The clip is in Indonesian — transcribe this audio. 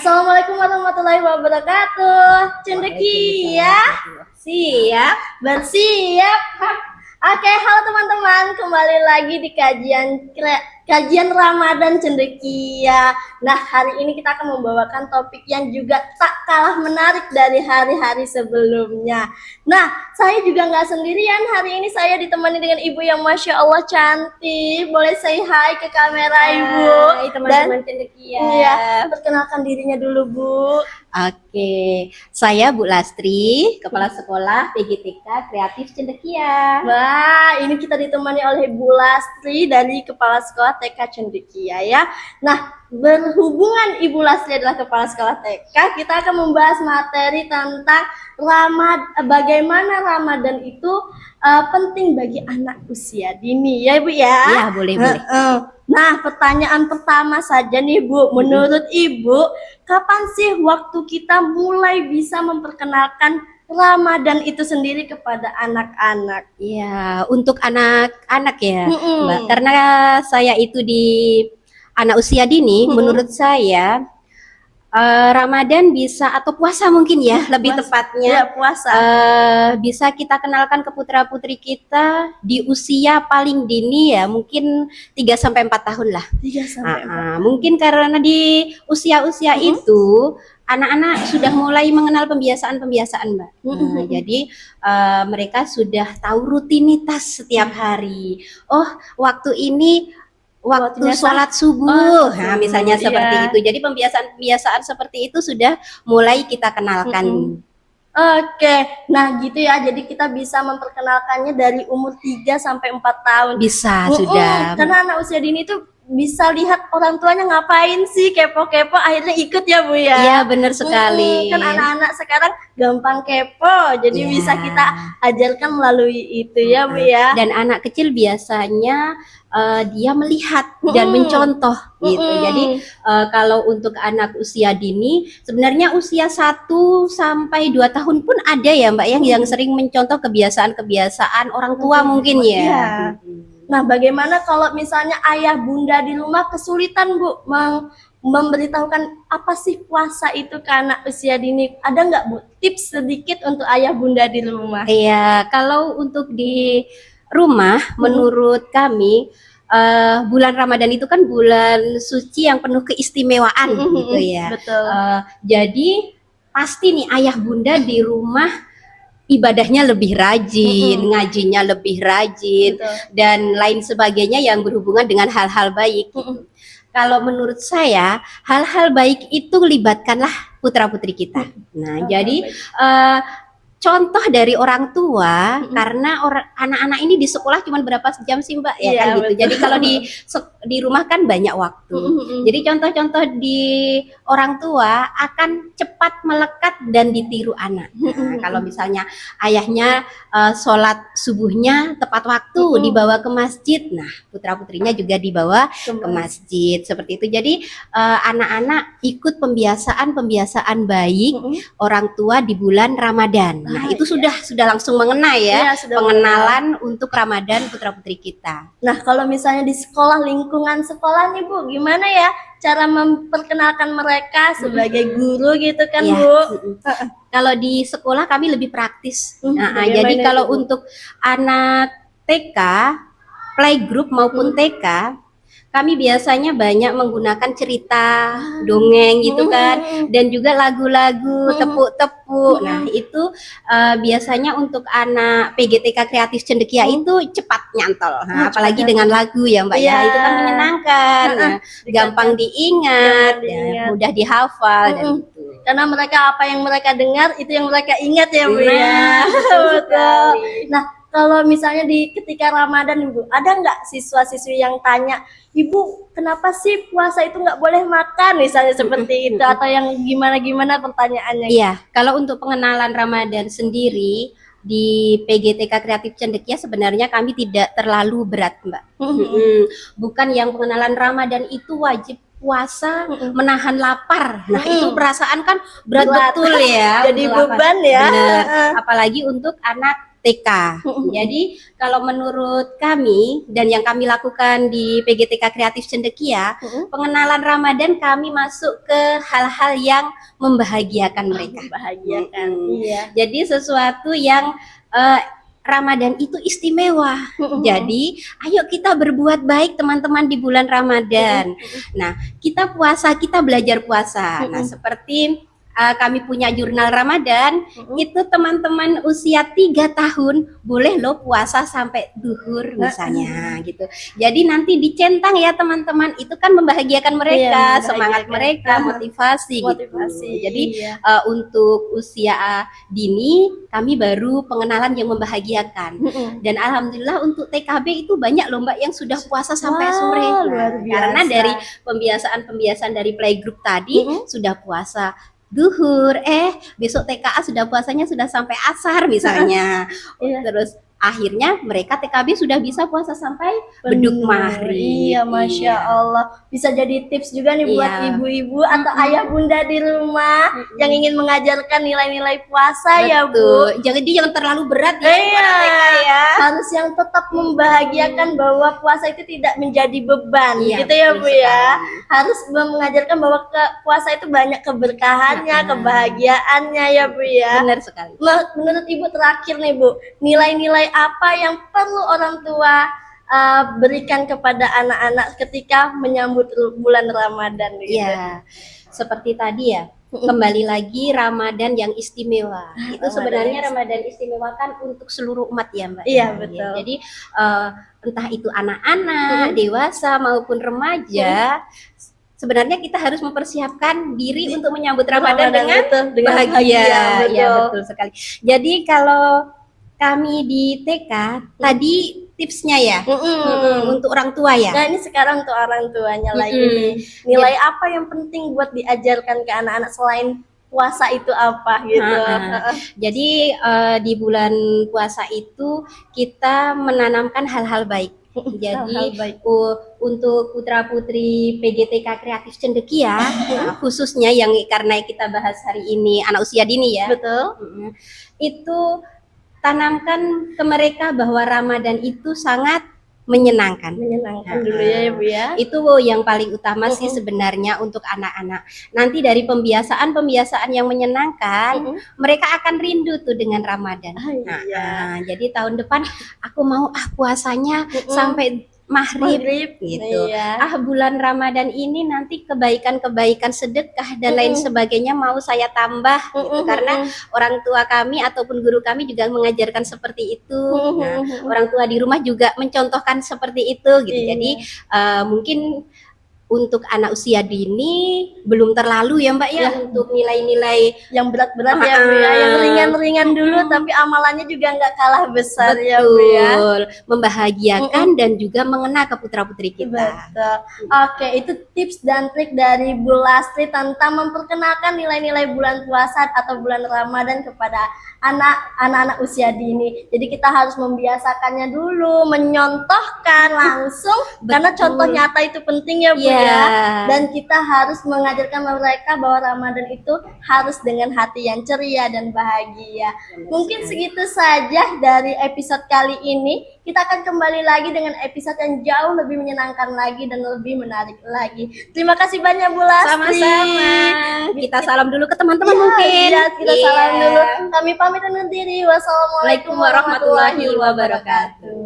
Assalamualaikum warahmatullahi wabarakatuh. Cendekia, siap, bersiap. Oke, halo teman-teman, kembali lagi di kajian Ramadan Cendekia. Nah, hari ini kita akan membawakan topik yang juga tak kalah menarik dari hari-hari sebelumnya. Nah, saya juga nggak sendirian. Hari ini saya ditemani dengan ibu yang Masya Allah cantik. Boleh say hi ke kamera, Ibu? Hai teman-teman Cendekia. Iya, perkenalkan dirinya dulu, Bu. Oke, saya Bu Lastri, Kepala Sekolah PGTK Kreatif Cendekia. Wah, ini kita ditemani oleh Bu Lastri dari Kepala Sekolah TK Cendekia ya. Nah, berhubungan Ibu Lastri adalah Kepala Sekolah TK, kita akan membahas materi tentang bagaimana Ramadan itu penting bagi anak usia dini ya, Bu ya. Iya, boleh. Nah, pertanyaan pertama saja nih, Bu. Menurut Ibu, kapan sih waktu kita mulai bisa memperkenalkan Ramadan itu sendiri kepada anak-anak? Iya, untuk anak-anak ya, Mm-mm. Mbak. Karena saya itu di anak usia dini, menurut saya Ramadan bisa atau puasa mungkin ya, lebih tepatnya. Ya, puasa. Bisa kita kenalkan ke putra-putri kita di usia paling dini ya, mungkin 3-4 tahun lah. 3-4. Mungkin karena di usia-usia itu anak-anak sudah mulai mengenal pembiasaan-pembiasaan, Mbak. Jadi mereka sudah tahu rutinitas setiap hari. Oh, waktu ini waktu sholat subuh, nah, misalnya seperti itu. Jadi pembiasaan-pembiasaan seperti itu sudah mulai kita kenalkan. Oke, nah gitu ya. Jadi kita bisa memperkenalkannya dari umur 3-4 tahun. Bisa sudah. Karena anak usia dini itu bisa lihat orang tuanya ngapain sih, kepo-kepo, akhirnya ikut ya, Bu ya. Iya, benar sekali. Kan anak-anak sekarang gampang kepo, jadi bisa kita ajarkan melalui itu ya, Bu ya. Dan anak kecil biasanya dia melihat dan mencontoh gitu. Jadi kalau untuk anak usia dini, sebenarnya usia 1-2 tahun pun ada ya, Mbak, yang sering mencontoh kebiasaan-kebiasaan orang tua mungkin ya. Nah, bagaimana kalau misalnya ayah bunda di rumah kesulitan, Bu, memberitahukan apa sih puasa itu ke anak usia dini? Ada nggak, Bu, tips sedikit untuk ayah bunda di rumah? Iya, kalau untuk di rumah, menurut kami bulan Ramadan itu kan bulan suci yang penuh keistimewaan gitu ya. Betul. Jadi pasti nih ayah bunda di rumah ibadahnya lebih rajin, ngajinya lebih rajin, dan lain sebagainya yang berhubungan dengan hal-hal baik. Gitu. Kalau menurut saya, hal-hal baik itu libatkanlah putra-putri kita. Nah, jadi contoh dari orang tua, karena anak-anak ini di sekolah cuma berapa jam sih, Mbak, ya kan gitu. Betul. Jadi kalau di rumah kan banyak waktu. Jadi contoh-contoh di orang tua akan cepat melekat dan ditiru anak. Nah, kalau misalnya ayahnya sholat subuhnya tepat waktu, dibawa ke masjid, nah putra-putrinya juga dibawa ke masjid seperti itu. Jadi anak-anak ikut pembiasaan baik orang tua di bulan Ramadan. Nah, itu sudah langsung mengena ya, pengenalan untuk Ramadan putra-putri kita. Nah, kalau misalnya di sekolah, lingkungan sekolah nih, Bu, gimana ya cara memperkenalkan mereka sebagai guru gitu kan, Bu? Kalau di sekolah kami lebih praktis. Jadi kalau untuk anak TK, playgroup maupun TK, kami biasanya banyak menggunakan cerita, dongeng gitu kan, dan juga lagu-lagu, tepuk-tepuk. Nah, itu biasanya untuk anak PGTK Kreatif Cendekia itu cepat nyantol. Nah, apalagi dengan lagu ya, Mbak ya, itu kan menyenangkan, gampang diingat, mudah dihafal dan gitu. Karena mereka apa yang mereka dengar itu yang mereka ingat ya, Bu ya. Betul. Nah, kalau misalnya ketika Ramadan, Ibu, ada nggak siswa-siswi yang tanya, Ibu, kenapa sih puasa itu nggak boleh makan, misalnya seperti itu, atau yang gimana-gimana pertanyaannya? Iya, kalau untuk pengenalan Ramadan sendiri di PGTK Kreatif Cendekia sebenarnya kami tidak terlalu berat, Mbak. Bukan yang pengenalan Ramadan itu wajib puasa, menahan lapar. Nah, itu perasaan kan berat betul ya. Jadi beban ya. Bener. Apalagi untuk anak TK. Jadi kalau menurut kami dan yang kami lakukan di PGTK Kreatif Cendekia, pengenalan Ramadan kami masuk ke hal-hal yang membahagiakan mereka. Membahagiakan. Iya. Jadi sesuatu yang Ramadan itu istimewa. Jadi, ayo kita berbuat baik teman-teman di bulan Ramadan. Nah, kita puasa, kita belajar puasa. Nah, seperti kami punya jurnal Ramadan, itu teman-teman usia 3 tahun boleh loh puasa sampai duhur misalnya gitu. Jadi nanti dicentang ya teman-teman, itu kan membahagiakan mereka, Iya, semangat mereka, motivasi gitu. Jadi untuk usia dini kami baru pengenalan yang membahagiakan. Dan alhamdulillah untuk TKB itu banyak loh Mbak yang sudah puasa sampai sore. Luar biasa. Karena dari pembiasaan dari playgroup tadi sudah puasa duhur, besok TKA sudah puasanya sudah sampai asar misalnya. Terus akhirnya mereka TKB sudah bisa puasa sampai beduk maghrib. Iya, Masya Allah. Bisa jadi tips juga nih buat ibu-ibu atau ayah bunda di rumah yang ingin mengajarkan nilai-nilai puasa. Ya Bu. Jangan terlalu berat ya buat TK ya. Harus yang tetap membahagiakan bahwa puasa itu tidak menjadi beban. Iya, gitu ya Bu sekali. ya. Harus mengajarkan bahwa puasa itu banyak keberkahannya, kebahagiaannya ya Bu ya. Benar sekali. Menurut Ibu terakhir nih Bu, nilai-nilai apa yang perlu orang tua berikan kepada anak-anak ketika menyambut bulan Ramadan gitu? Iya, seperti tadi ya, kembali lagi Ramadan yang istimewa. Itu sebenarnya Ramadan istimewa kan untuk seluruh umat ya Mbak. Iya, betul. Jadi entah itu anak-anak, dewasa maupun remaja, sebenarnya kita harus mempersiapkan diri untuk menyambut Ramadan dengan bahagia. Ya, betul sekali. Jadi kalau kami di TK tadi tipsnya ya untuk orang tua ya. Nah ini sekarang untuk orang tuanya lagi nih. Nilai apa yang penting buat diajarkan ke anak-anak selain puasa itu apa gitu? Jadi di bulan puasa itu kita menanamkan hal-hal baik. Jadi untuk putra putri PGTK Kreatif Cendekia khususnya yang karena kita bahas hari ini anak usia dini ya. Betul. Itu tanamkan ke mereka bahwa Ramadan itu sangat menyenangkan. Menyenangkan dulu ya Bu ya. Itu yang paling utama sih sebenarnya untuk anak-anak. Nanti dari pembiasaan yang menyenangkan, mereka akan rindu tuh dengan Ramadan. Jadi tahun depan aku mau puasanya sampai maghrib gitu. Bulan Ramadan ini nanti kebaikan-kebaikan sedekah dan lain sebagainya mau saya tambah gitu. Karena orang tua kami ataupun guru kami juga mengajarkan seperti itu. Nah, orang tua di rumah juga mencontohkan seperti itu gitu. Jadi mungkin untuk anak usia dini belum terlalu ya Mbak ya untuk nilai-nilai yang berat-berat ya Bu ya, yang ringan-ringan dulu tapi amalannya juga nggak kalah besar. Betul, ya Bu ya. Membahagiakan dan juga mengena ke putra-putri kita. Betul. Oke, itu tips dan trik dari Bu Lastri tentang memperkenalkan nilai-nilai bulan puasa atau bulan Ramadan kepada anak-anak usia dini. Jadi kita harus membiasakannya dulu, menyontohkan langsung karena contoh nyata itu penting ya Bu ya. Dan kita harus mengajarkan mereka bahwa Ramadan itu harus dengan hati yang ceria dan bahagia. Mungkin segitu saja dari episode kali ini. Kita akan kembali lagi dengan episode yang jauh lebih menyenangkan lagi dan lebih menarik lagi. Terima kasih banyak Bu Lastri. Sama-sama. Kita salam dulu ke teman-teman mungkin. Kita salam dulu. Kami pamit undur diri. Wassalamualaikum warahmatullahi wabarakatuh.